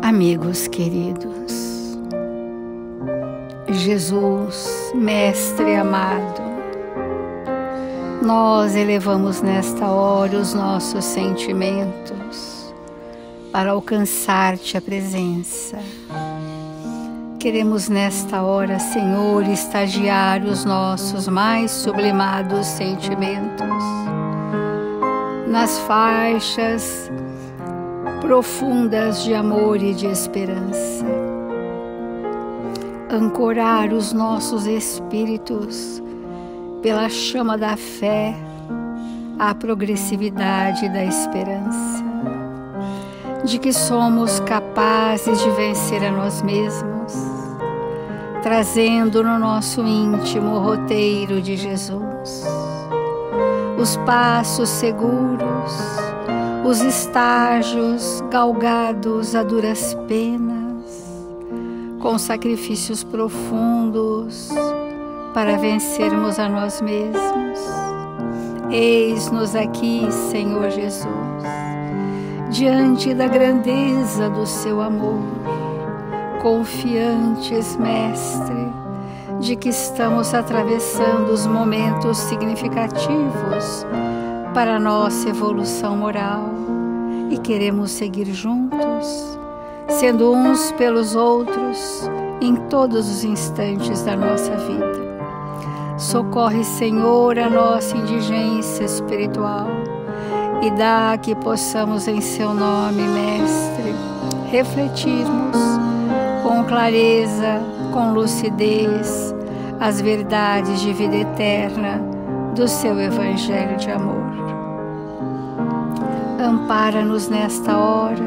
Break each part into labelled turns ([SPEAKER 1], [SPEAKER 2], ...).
[SPEAKER 1] Amigos queridos, Jesus, Mestre amado, nós elevamos nesta hora os nossos sentimentos para alcançar-te a presença. Queremos nesta hora, Senhor, estagiar os nossos mais sublimados sentimentos nas faixas profundas de amor e de esperança. Ancorar os nossos espíritos pela chama da fé à progressividade da esperança, de que somos capazes de vencer a nós mesmos, trazendo no nosso íntimo o roteiro de Jesus, os passos seguros, os estágios galgados a duras penas, com sacrifícios profundos para vencermos a nós mesmos. Eis-nos aqui, Senhor Jesus, diante da grandeza do seu amor, confiantes, Mestre, de que estamos atravessando os momentos significativos para a nossa evolução moral e queremos seguir juntos, sendo uns pelos outros em todos os instantes da nossa vida. Socorre, Senhor, a nossa indigência espiritual e dá que possamos em seu nome, Mestre, refletirmos com clareza, com lucidez, as verdades de vida eterna do seu Evangelho de amor. Ampara-nos nesta hora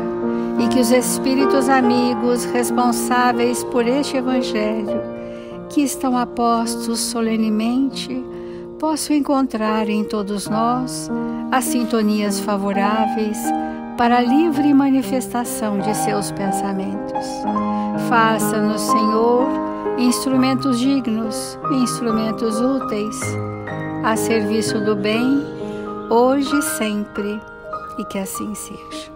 [SPEAKER 1] e que os Espíritos amigos responsáveis por este Evangelho, que estão apostos solenemente, possam encontrar em todos nós as sintonias favoráveis para a livre manifestação de seus pensamentos. Faça-nos, Senhor, instrumentos dignos, instrumentos úteis, a serviço do bem, hoje e sempre, e que assim seja.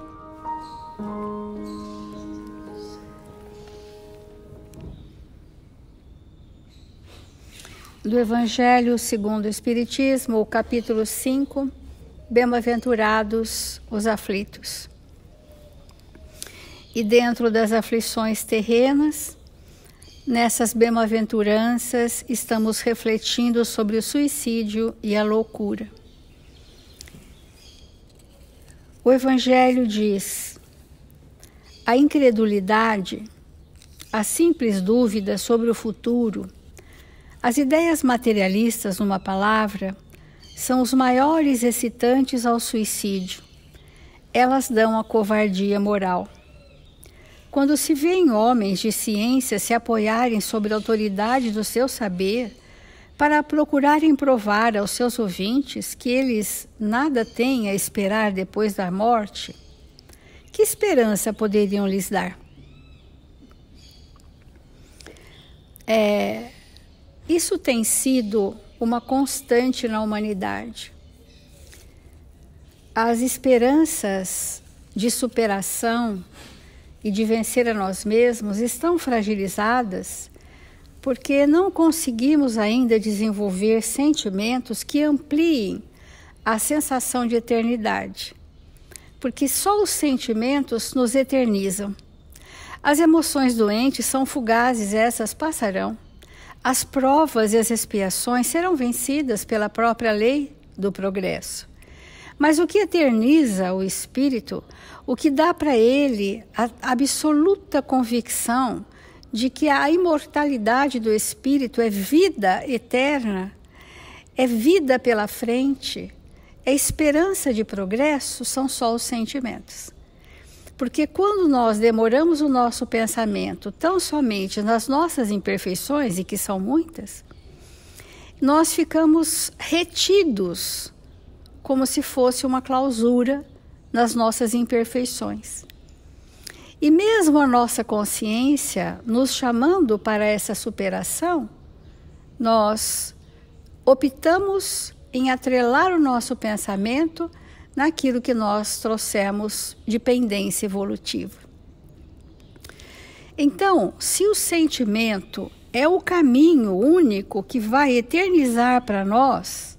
[SPEAKER 1] Do Evangelho segundo o Espiritismo, o capítulo 5, Bem-aventurados os aflitos. E dentro das aflições terrenas, nessas bem-aventuranças, estamos refletindo sobre o suicídio e a loucura. O Evangelho diz: a incredulidade, a simples dúvida sobre o futuro, as ideias materialistas, numa palavra, são os maiores excitantes ao suicídio. Elas dão a covardia moral. Quando se vêem homens de ciência se apoiarem sobre a autoridade do seu saber para procurarem provar aos seus ouvintes que eles nada têm a esperar depois da morte, que esperança poderiam lhes dar? Isso tem sido uma constante na humanidade. As esperanças de superação e de vencer a nós mesmos estão fragilizadas porque não conseguimos ainda desenvolver sentimentos que ampliem a sensação de eternidade, porque só os sentimentos nos eternizam. As emoções doentes são fugazes, essas passarão. As provas e as expiações serão vencidas pela própria lei do progresso. Mas o que eterniza o espírito, o que dá para ele a absoluta convicção de que a imortalidade do espírito é vida eterna, é vida pela frente, é esperança de progresso, são só os sentimentos. Porque quando nós demoramos o nosso pensamento tão somente nas nossas imperfeições, e que são muitas, nós ficamos retidos, como se fosse uma clausura nas nossas imperfeições. E mesmo a nossa consciência nos chamando para essa superação, nós optamos em atrelar o nosso pensamento naquilo que nós trouxemos de pendência evolutiva. Então, se o sentimento é o caminho único que vai eternizar para nós,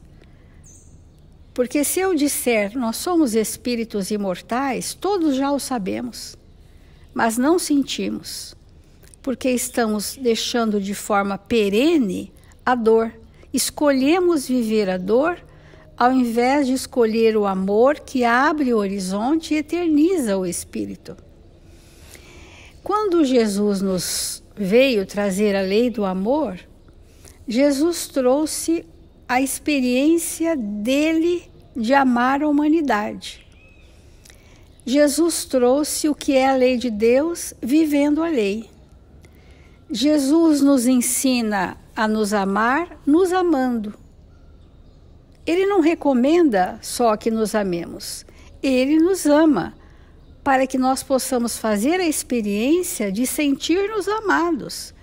[SPEAKER 1] porque se eu disser nós somos espíritos imortais, todos já o sabemos, mas não sentimos, porque estamos deixando de forma perene a dor. Escolhemos viver a dor ao invés de escolher o amor que abre o horizonte e eterniza o espírito. Quando Jesus nos veio trazer a lei do amor, Jesus trouxe a experiência dele de amar a humanidade. Jesus trouxe o que é a lei de Deus, vivendo a lei. Jesus nos ensina a nos amar, nos amando. Ele não recomenda só que nos amemos, ele nos ama, para que nós possamos fazer a experiência de sentir-nos amados,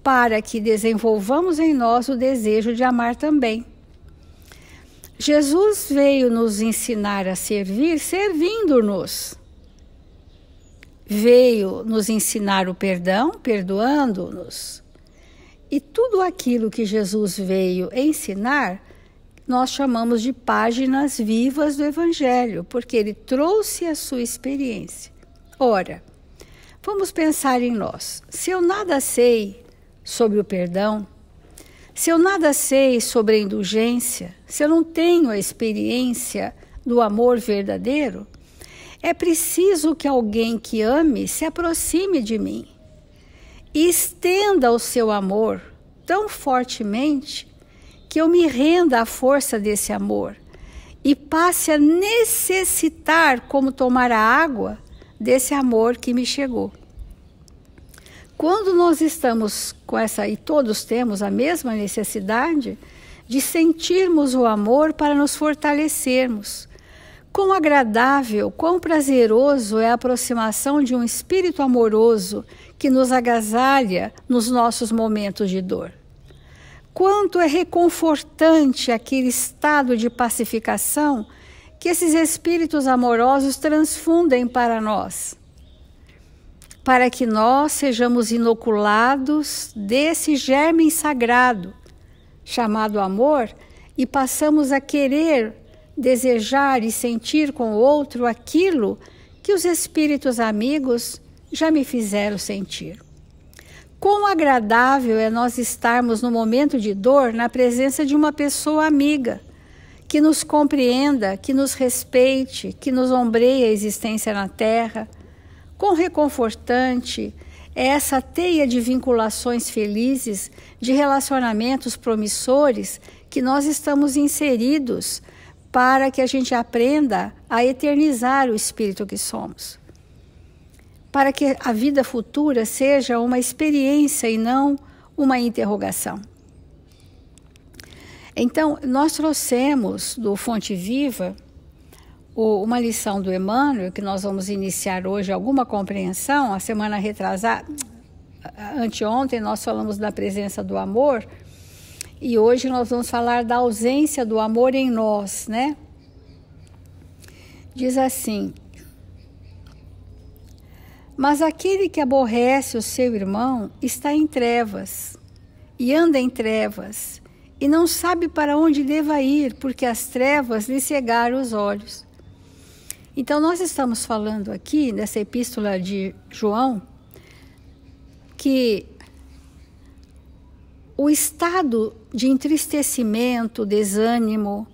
[SPEAKER 1] para que desenvolvamos em nós o desejo de amar também. Jesus veio nos ensinar a servir, servindo-nos. Veio nos ensinar o perdão, perdoando-nos. E tudo aquilo que Jesus veio ensinar, nós chamamos de páginas vivas do Evangelho, porque ele trouxe a sua experiência. Ora, vamos pensar em nós. Se eu nada sei sobre o perdão, se eu nada sei sobre a indulgência, se eu não tenho a experiência do amor verdadeiro, é preciso que alguém que ame se aproxime de mim e estenda o seu amor tão fortemente que eu me renda à força desse amor e passe a necessitar, como tomar a água, desse amor que me chegou. Quando nós estamos com essa, e todos temos a mesma necessidade, de sentirmos o amor para nos fortalecermos. Quão agradável, quão prazeroso é a aproximação de um espírito amoroso que nos agasalha nos nossos momentos de dor. Quanto é reconfortante aquele estado de pacificação que esses espíritos amorosos transfundem para nós, para que nós sejamos inoculados desse germe sagrado, chamado amor, e passamos a querer, desejar e sentir com o outro aquilo que os espíritos amigos já me fizeram sentir. Quão agradável é nós estarmos no momento de dor na presença de uma pessoa amiga, que nos compreenda, que nos respeite, que nos ombreie a existência na Terra. Quão reconfortante é essa teia de vinculações felizes, de relacionamentos promissores que nós estamos inseridos para que a gente aprenda a eternizar o espírito que somos. Para que a vida futura seja uma experiência e não uma interrogação. Então, nós trouxemos do Fonte Viva uma lição do Emmanuel, que nós vamos iniciar hoje alguma compreensão. A semana retrasada, anteontem, nós falamos da presença do amor, e hoje nós vamos falar da ausência do amor em nós, né? Diz assim: mas aquele que aborrece o seu irmão está em trevas, e anda em trevas, e não sabe para onde deva ir, porque as trevas lhe cegaram os olhos. Então, nós estamos falando aqui, nessa epístola de João, que o estado de entristecimento, desânimo,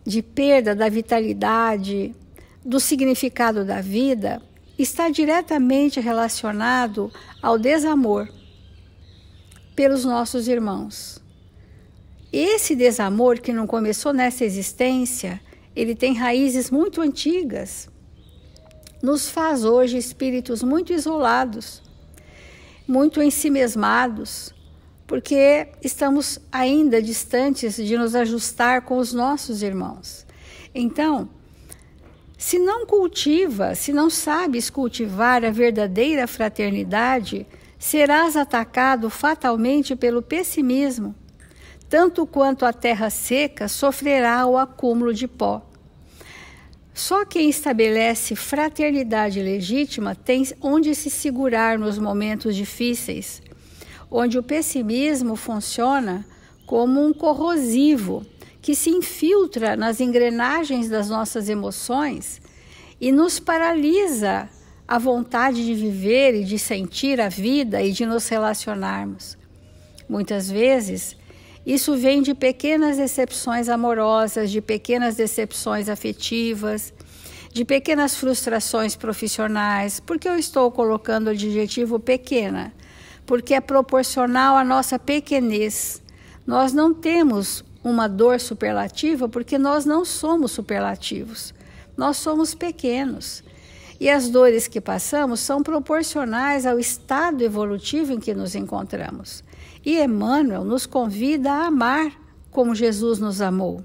[SPEAKER 1] de perda da vitalidade, do significado da vida, está diretamente relacionado ao desamor pelos nossos irmãos. Esse desamor, que não começou nessa existência, ele tem raízes muito antigas, nos faz hoje espíritos muito isolados, muito ensimesmados, porque estamos ainda distantes de nos ajustar com os nossos irmãos. Então, se não cultiva, se não sabes cultivar a verdadeira fraternidade, serás atacado fatalmente pelo pessimismo, tanto quanto a terra seca sofrerá o acúmulo de pó. Só quem estabelece fraternidade legítima tem onde se segurar nos momentos difíceis, onde o pessimismo funciona como um corrosivo que se infiltra nas engrenagens das nossas emoções e nos paralisa a vontade de viver e de sentir a vida e de nos relacionarmos. Muitas vezes, isso vem de pequenas decepções amorosas, de pequenas decepções afetivas, de pequenas frustrações profissionais. Por que eu estou colocando o adjetivo pequena? Porque é proporcional à nossa pequenez. Nós não temos uma dor superlativa porque nós não somos superlativos. Nós somos pequenos. E as dores que passamos são proporcionais ao estado evolutivo em que nos encontramos. E Emmanuel nos convida a amar como Jesus nos amou.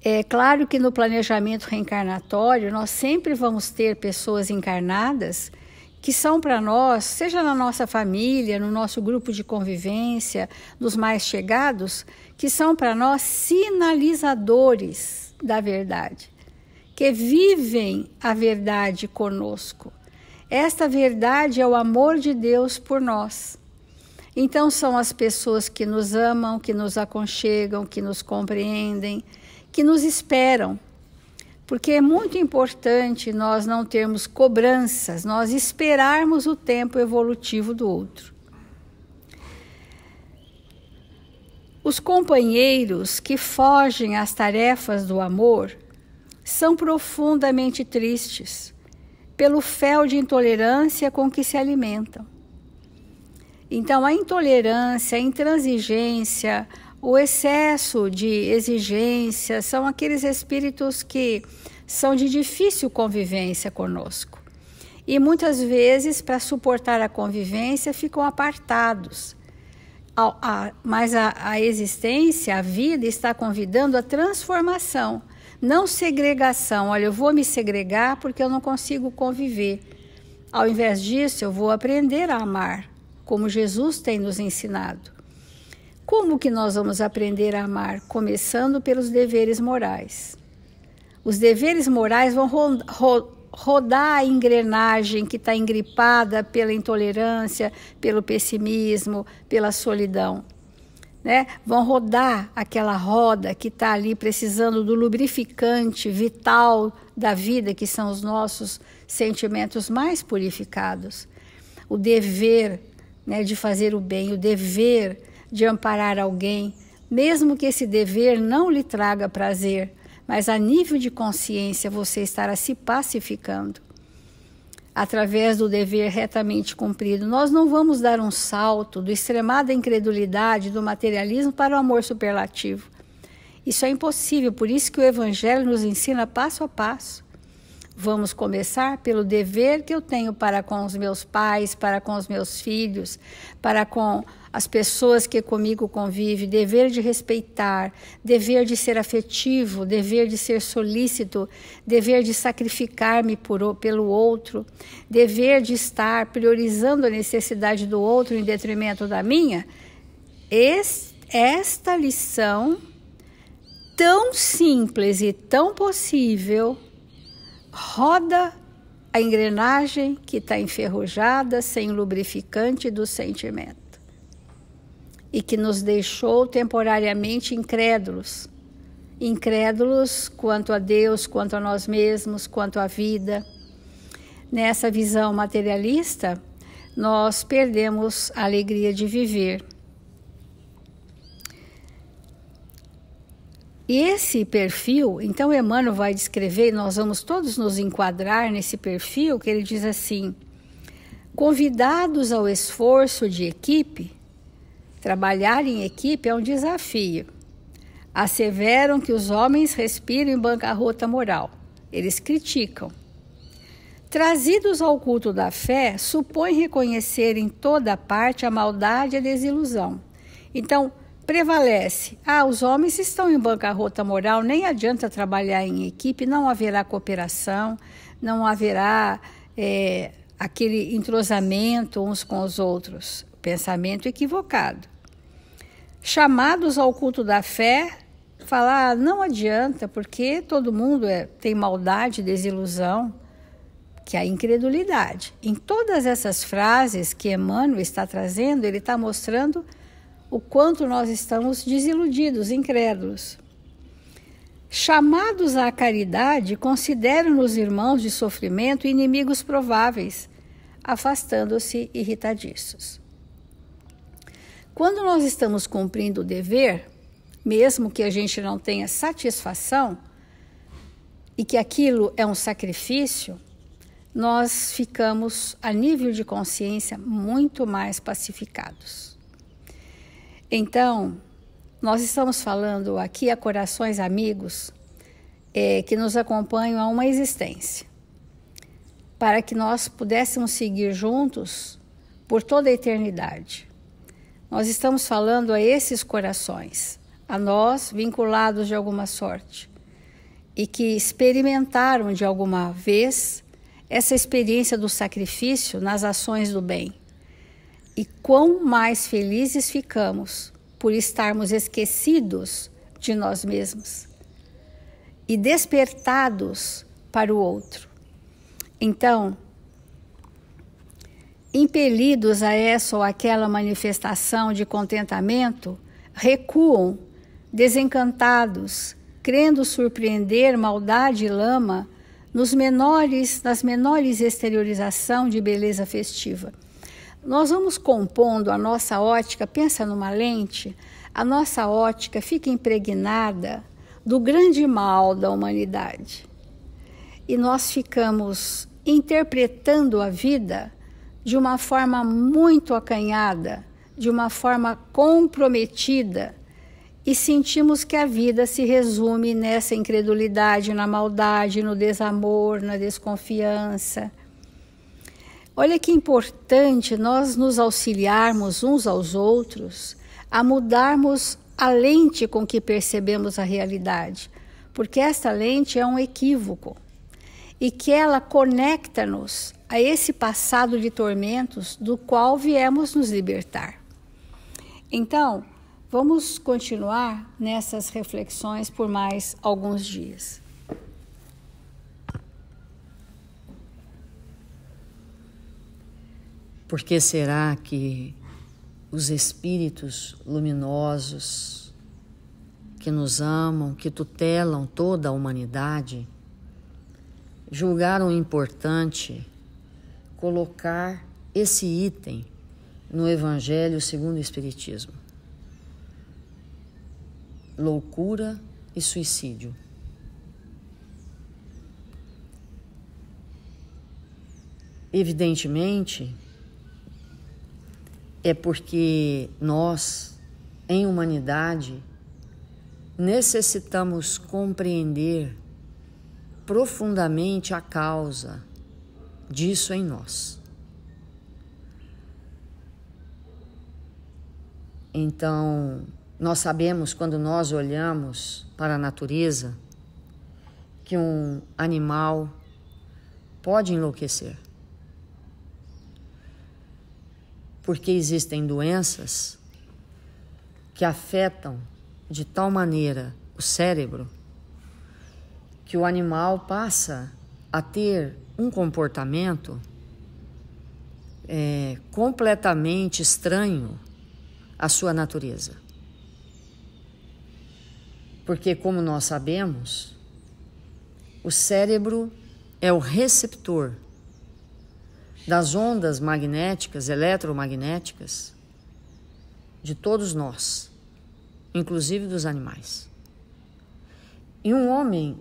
[SPEAKER 1] É claro que no planejamento reencarnatório nós sempre vamos ter pessoas encarnadas que são para nós, seja na nossa família, no nosso grupo de convivência, dos mais chegados, que são para nós sinalizadores da verdade, que vivem a verdade conosco. Esta verdade é o amor de Deus por nós. Então são as pessoas que nos amam, que nos aconchegam, que nos compreendem, que nos esperam. Porque é muito importante nós não termos cobranças, nós esperarmos o tempo evolutivo do outro. Os companheiros que fogem às tarefas do amor são profundamente tristes pelo fel de intolerância com que se alimentam. Então, a intolerância, a intransigência, o excesso de exigência são aqueles espíritos que são de difícil convivência conosco. E muitas vezes, para suportar a convivência, ficam apartados. Mas a existência, a vida, está convidando a transformação, não segregação. Olha, eu vou me segregar porque eu não consigo conviver. Ao invés disso, eu vou aprender a amar, como Jesus tem nos ensinado. Como que nós vamos aprender a amar? Começando pelos deveres morais. Os deveres morais vão rodar a engrenagem que está engripada pela intolerância, pelo pessimismo, pela solidão. Né? Vão rodar aquela roda que está ali precisando do lubrificante vital da vida, que são os nossos sentimentos mais purificados. O dever, né, de fazer o bem, o dever de amparar alguém, mesmo que esse dever não lhe traga prazer, mas a nível de consciência você estará se pacificando. Através do dever retamente cumprido, nós não vamos dar um salto do extremada incredulidade, do materialismo para o amor superlativo. Isso é impossível, por isso que o Evangelho nos ensina passo a passo. Vamos começar pelo dever que eu tenho para com os meus pais, para com os meus filhos, para com as pessoas que comigo convivem, dever de respeitar, dever de ser afetivo, dever de ser solícito, dever de sacrificar-me pelo outro, dever de estar priorizando a necessidade do outro em detrimento da minha. Esta lição, tão simples e tão possível, roda a engrenagem que está enferrujada, sem lubrificante do sentimento. E que nos deixou temporariamente incrédulos. Incrédulos quanto a Deus, quanto a nós mesmos, quanto à vida. Nessa visão materialista, nós perdemos a alegria de viver. E esse perfil, então Emmanuel vai descrever, nós vamos todos nos enquadrar nesse perfil, que ele diz assim: convidados ao esforço de equipe, trabalhar em equipe é um desafio. Asseveram que os homens respiram em bancarrota moral. Eles criticam. Trazidos ao culto da fé, supõem reconhecer em toda parte a maldade e a desilusão. Então, prevalece. Os homens estão em bancarrota moral, nem adianta trabalhar em equipe, não haverá cooperação, não haverá aquele entrosamento uns com os outros. Pensamento equivocado. Chamados ao culto da fé, falar, não adianta, porque todo mundo tem maldade, desilusão, que é a incredulidade. Em todas essas frases que Emmanuel está trazendo, ele está mostrando o quanto nós estamos desiludidos, incrédulos. Chamados à caridade, consideram-nos irmãos de sofrimento e inimigos prováveis, afastando-se irritadiços. Quando nós estamos cumprindo o dever, mesmo que a gente não tenha satisfação, e que aquilo é um sacrifício, nós ficamos, a nível de consciência, muito mais pacificados. Então, nós estamos falando aqui a corações amigos que nos acompanham a uma existência, para que nós pudéssemos seguir juntos por toda a eternidade. Nós estamos falando a esses corações, a nós vinculados de alguma sorte, e que experimentaram de alguma vez essa experiência do sacrifício nas ações do bem. E quão mais felizes ficamos por estarmos esquecidos de nós mesmos e despertados para o outro. Então, impelidos a essa ou aquela manifestação de contentamento, recuam, desencantados, crendo surpreender maldade e lama nas menores exteriorização de beleza festiva. Nós vamos compondo a nossa ótica, pensa numa lente, a nossa ótica fica impregnada do grande mal da humanidade. E nós ficamos interpretando a vida de uma forma muito acanhada, de uma forma comprometida, e sentimos que a vida se resume nessa incredulidade, na maldade, no desamor, na desconfiança. Olha que importante nós nos auxiliarmos uns aos outros a mudarmos a lente com que percebemos a realidade, porque esta lente é um equívoco e que ela conecta-nos a esse passado de tormentos do qual viemos nos libertar. Então, vamos continuar nessas reflexões por mais alguns dias.
[SPEAKER 2] Por que será que os espíritos luminosos que nos amam, que tutelam toda a humanidade, julgaram importante colocar esse item no Evangelho segundo o Espiritismo? Loucura e suicídio. Evidentemente, é porque nós, em humanidade, necessitamos compreender profundamente a causa disso em nós. Então, nós sabemos, quando nós olhamos para a natureza, que um animal pode enlouquecer. Porque existem doenças que afetam de tal maneira o cérebro que o animal passa a ter um comportamento completamente estranho à sua natureza. Porque, como nós sabemos, o cérebro é o receptor das ondas magnéticas, eletromagnéticas, de todos nós, inclusive dos animais. E um homem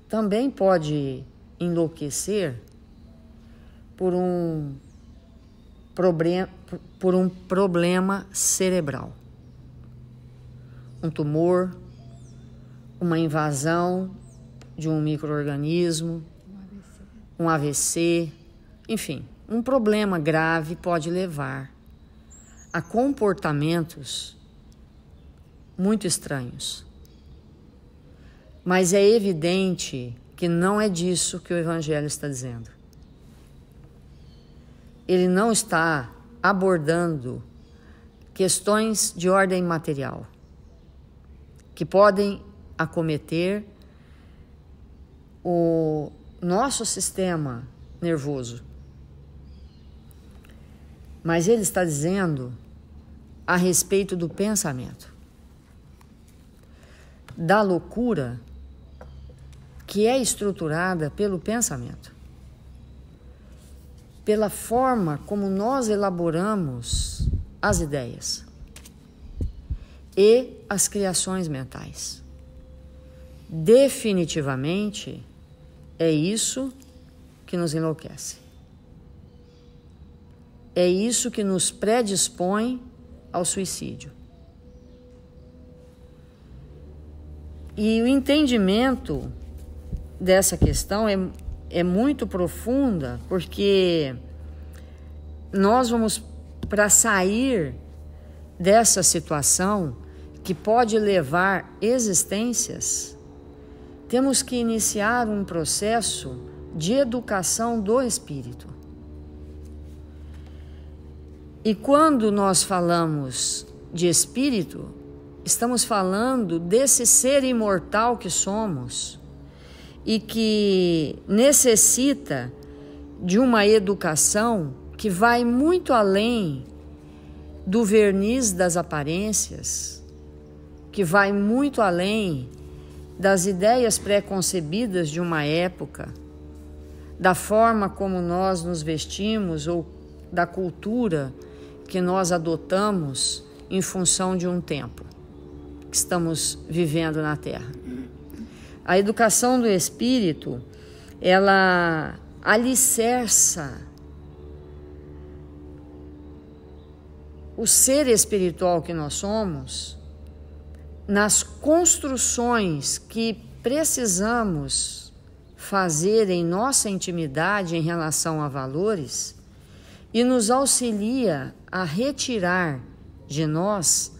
[SPEAKER 2] também pode enlouquecer por um problema cerebral, um tumor, uma invasão de um micro-organismo, um AVC, enfim, um problema grave pode levar a comportamentos muito estranhos. Mas é evidente que não é disso que o Evangelho está dizendo. Ele não está abordando questões de ordem material, que podem acometer o nosso sistema nervoso. Mas ele está dizendo a respeito do pensamento, da loucura que é estruturada pelo pensamento, pela forma como nós elaboramos as ideias e as criações mentais. Definitivamente é isso que nos enlouquece. É isso que nos predispõe ao suicídio. E o entendimento dessa questão é muito profunda, porque nós vamos, para sair dessa situação que pode levar existências, temos que iniciar um processo de educação do espírito. E quando nós falamos de espírito, estamos falando desse ser imortal que somos e que necessita de uma educação que vai muito além do verniz das aparências, que vai muito além das ideias pré-concebidas de uma época, da forma como nós nos vestimos ou da cultura que nós adotamos em função de um tempo que estamos vivendo na Terra. A educação do espírito, ela alicerça o ser espiritual que nós somos nas construções que precisamos fazer em nossa intimidade em relação a valores e nos auxilia a retirar de nós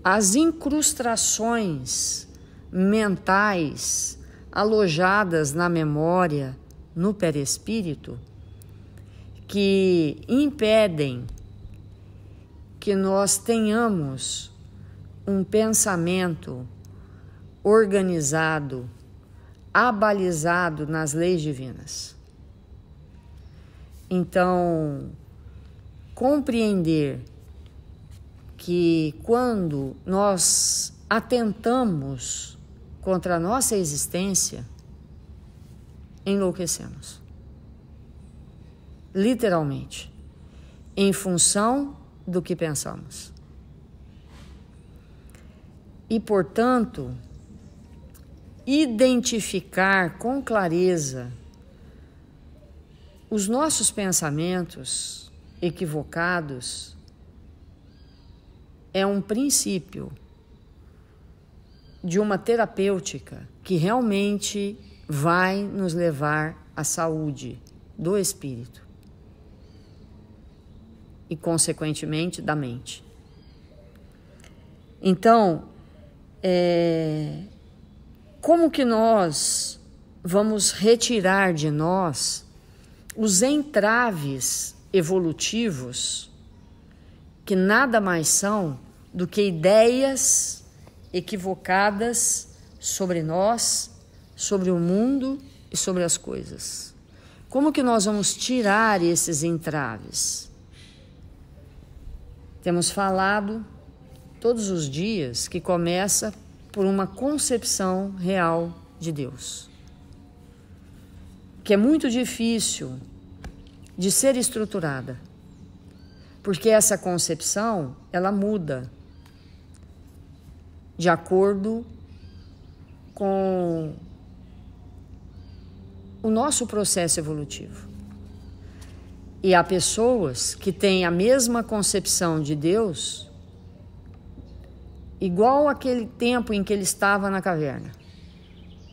[SPEAKER 2] as incrustações mentais alojadas na memória, no perispírito, que impedem que nós tenhamos um pensamento organizado, abalizado nas leis divinas. Então, compreender que quando nós atentamos contra a nossa existência, enlouquecemos. Literalmente, em função do que pensamos. E, portanto, identificar com clareza os nossos pensamentos equivocados é um princípio de uma terapêutica que realmente vai nos levar à saúde do espírito e, consequentemente, da mente. Então, como que nós vamos retirar de nós os entraves evolutivos que nada mais são do que ideias equivocadas sobre nós, sobre o mundo e sobre as coisas? Como que nós vamos tirar esses entraves? Temos falado todos os dias que começa por uma concepção real de Deus, que é muito difícil de ser estruturada, porque essa concepção, ela muda de acordo com o nosso processo evolutivo. E há pessoas que têm a mesma concepção de Deus igual aquele tempo em que ele estava na caverna.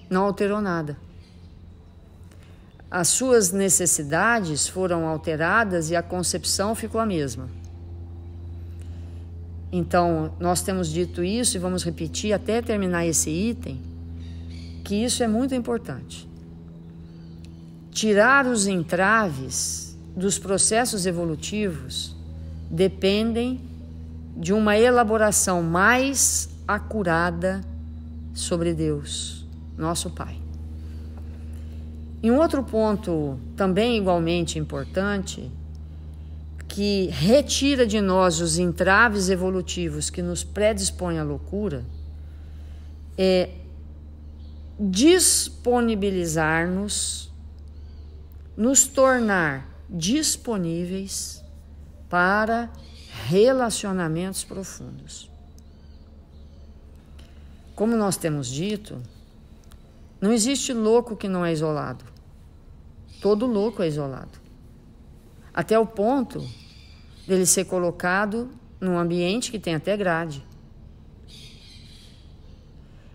[SPEAKER 2] Não alterou nada. As suas necessidades foram alteradas e a concepção ficou a mesma. Então, nós temos dito isso e vamos repetir até terminar esse item, que isso é muito importante. Tirar os entraves dos processos evolutivos dependem de uma elaboração mais acurada sobre Deus, nosso Pai. E um outro ponto também igualmente importante, que retira de nós os entraves evolutivos que nos predispõem à loucura, é disponibilizar-nos, nos tornar disponíveis para relacionamentos profundos. Como nós temos dito, não existe louco que não é isolado. Todo louco é isolado. Até o ponto dele ser colocado num ambiente que tem até grade.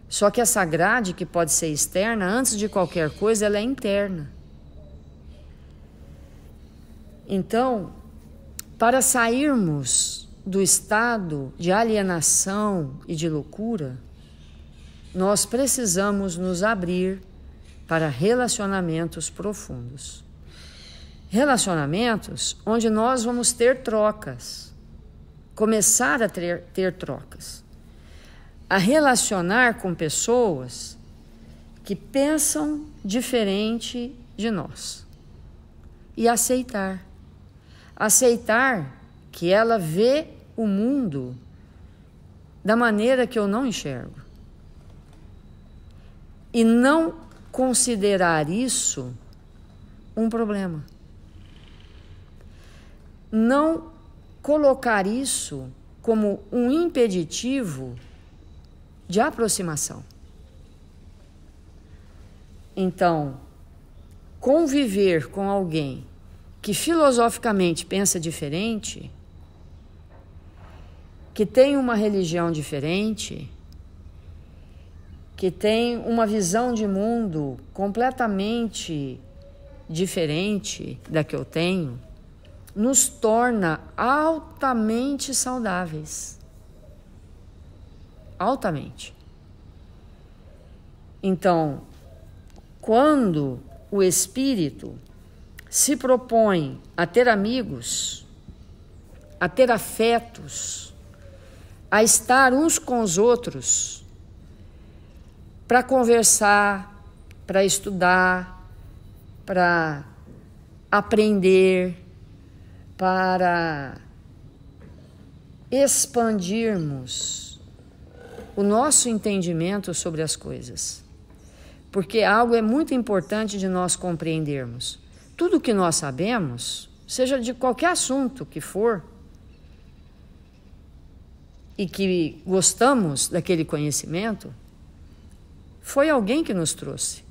[SPEAKER 2] Só que essa grade, que pode ser externa, antes de qualquer coisa, ela é interna. Então, para sairmos do estado de alienação e de loucura, nós precisamos nos abrir para relacionamentos profundos. Relacionamentos onde nós vamos ter trocas, começar a ter trocas, a relacionar com pessoas que pensam diferente de nós e aceitar que ela vê o mundo da maneira que eu não enxergo e não considerar isso um problema. Não colocar isso como um impeditivo de aproximação. Então, conviver com alguém que filosoficamente pensa diferente, que tem uma religião diferente, que tem uma visão de mundo completamente diferente da que eu tenho, nos torna altamente saudáveis. Altamente. Então, quando o espírito se propõe a ter amigos, a ter afetos, a estar uns com os outros, para conversar, para estudar, para aprender, para expandirmos o nosso entendimento sobre as coisas. Porque algo é muito importante de nós compreendermos. Tudo que nós sabemos, seja de qualquer assunto que for, e que gostamos daquele conhecimento, foi alguém que nos trouxe.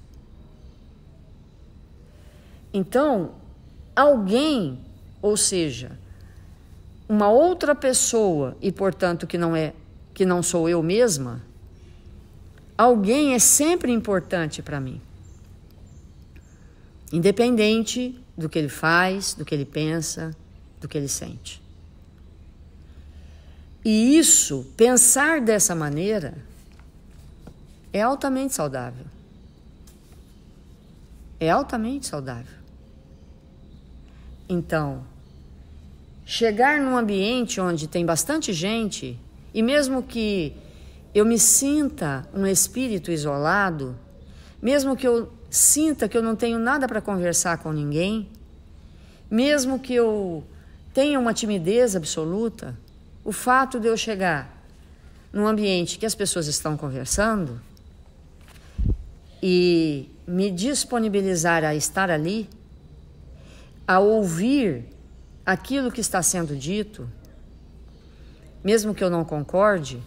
[SPEAKER 2] Então, alguém, ou seja, uma outra pessoa, e portanto que não sou eu mesma, alguém é sempre importante para mim. Independente do que ele faz, do que ele pensa, do que ele sente. E isso, pensar dessa maneira, é altamente saudável. É altamente saudável. Então, chegar num ambiente onde tem bastante gente, e mesmo que eu me sinta um espírito isolado, mesmo que eu sinta que eu não tenho nada para conversar com ninguém, mesmo que eu tenha uma timidez absoluta, o fato de eu chegar num ambiente que as pessoas estão conversando e me disponibilizar a estar ali, a ouvir aquilo que está sendo dito, mesmo que eu não concorde,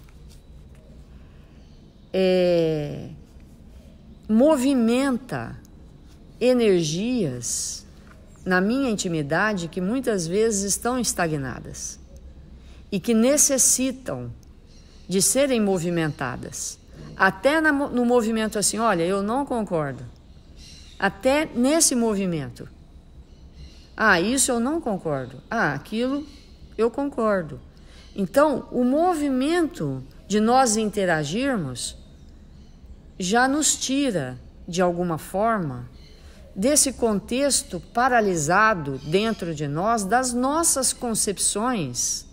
[SPEAKER 2] movimenta energias na minha intimidade que muitas vezes estão estagnadas e que necessitam de serem movimentadas. Até no movimento assim, olha, eu não concordo. Até nesse movimento. Ah, isso eu não concordo. Ah, aquilo eu concordo. Então, o movimento de nós interagirmos já nos tira, de alguma forma, desse contexto paralisado dentro de nós, das nossas concepções,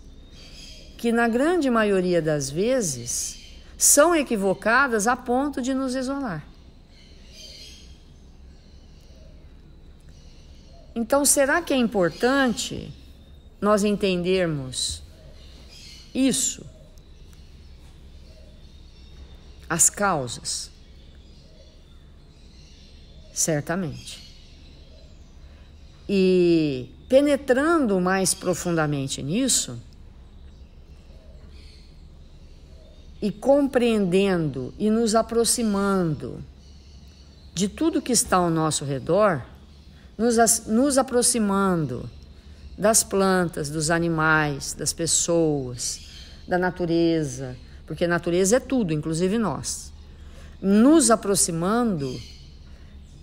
[SPEAKER 2] que na grande maioria das vezes são equivocadas a ponto de nos isolar. Então, será que é importante nós entendermos isso? As causas? Certamente. E penetrando mais profundamente nisso, e compreendendo e nos aproximando de tudo que está ao nosso redor, nos aproximando das plantas, dos animais, das pessoas, da natureza, porque a natureza é tudo, inclusive nós. Nos aproximando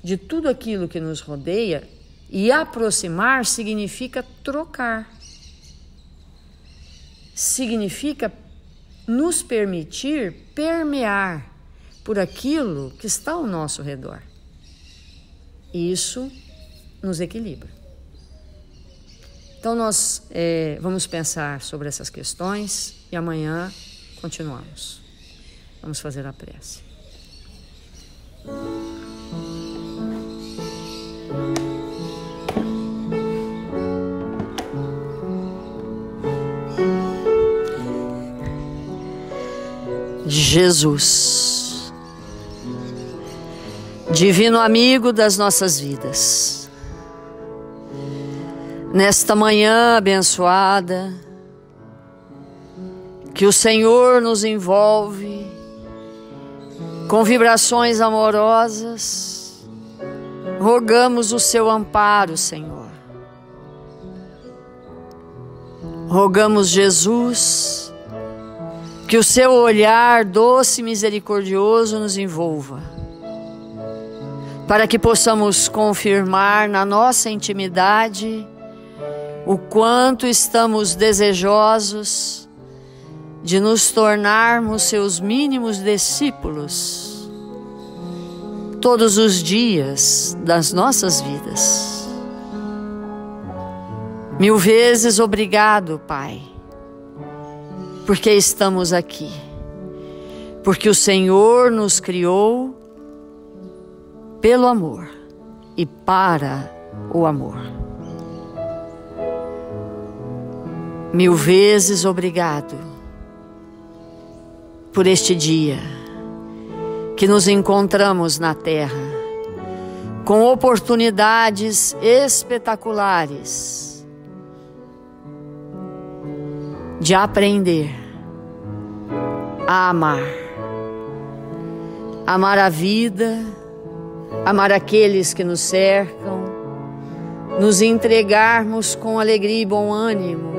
[SPEAKER 2] de tudo aquilo que nos rodeia, e aproximar significa trocar, significa nos permitir permear por aquilo que está ao nosso redor. E isso nos equilibra. Então nós vamos pensar sobre essas questões e amanhã continuamos. Vamos fazer a prece. Jesus, divino amigo das nossas vidas, nesta manhã abençoada, que o Senhor nos envolve com vibrações amorosas, rogamos o seu amparo, Senhor. Rogamos, Jesus, que o seu olhar doce e misericordioso nos envolva, para que possamos confirmar na nossa intimidade o quanto estamos desejosos de nos tornarmos seus mínimos discípulos todos os dias das nossas vidas. 1000 vezes obrigado, Pai, porque estamos aqui, porque o Senhor nos criou pelo amor e para o amor. 1000 vezes obrigado por este dia que nos encontramos na Terra com oportunidades espetaculares de aprender a amar a vida, amar aqueles que nos cercam, nos entregarmos com alegria e bom ânimo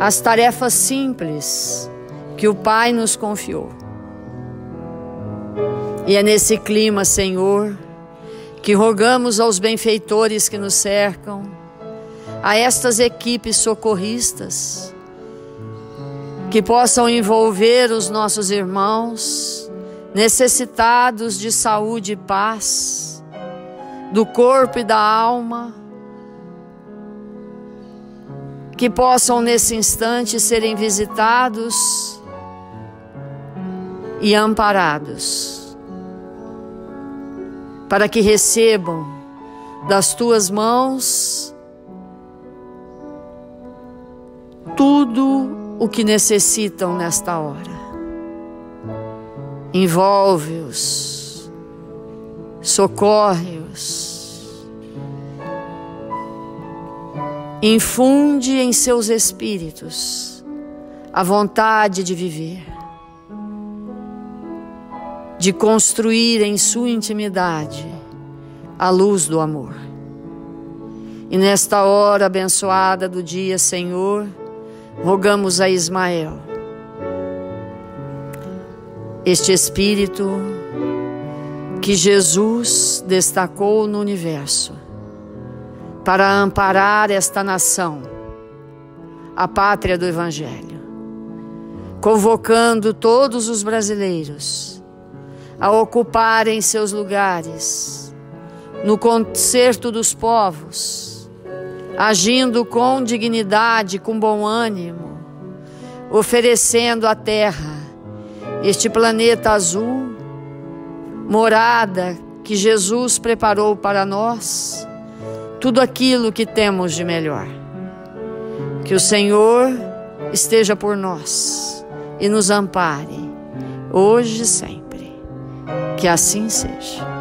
[SPEAKER 2] às tarefas simples que o Pai nos confiou. E é nesse clima, Senhor, que rogamos aos benfeitores que nos cercam, a estas equipes socorristas, que possam envolver os nossos irmãos necessitados de saúde e paz, do corpo e da alma, que possam nesse instante serem visitados e amparados, para que recebam das tuas mãos tudo o que necessitam nesta hora. Envolve-os, socorre-os, infunde em seus espíritos a vontade de viver, de construir em sua intimidade a luz do amor. E nesta hora abençoada do dia, Senhor, rogamos a Ismael, este Espírito que Jesus destacou no universo para amparar esta nação, a pátria do Evangelho, convocando todos os brasileiros a ocuparem seus lugares no concerto dos povos, agindo com dignidade, com bom ânimo, oferecendo a terra este planeta azul, morada que Jesus preparou para nós, tudo aquilo que temos de melhor. Que o Senhor esteja por nós e nos ampare, hoje e sempre. Que assim seja.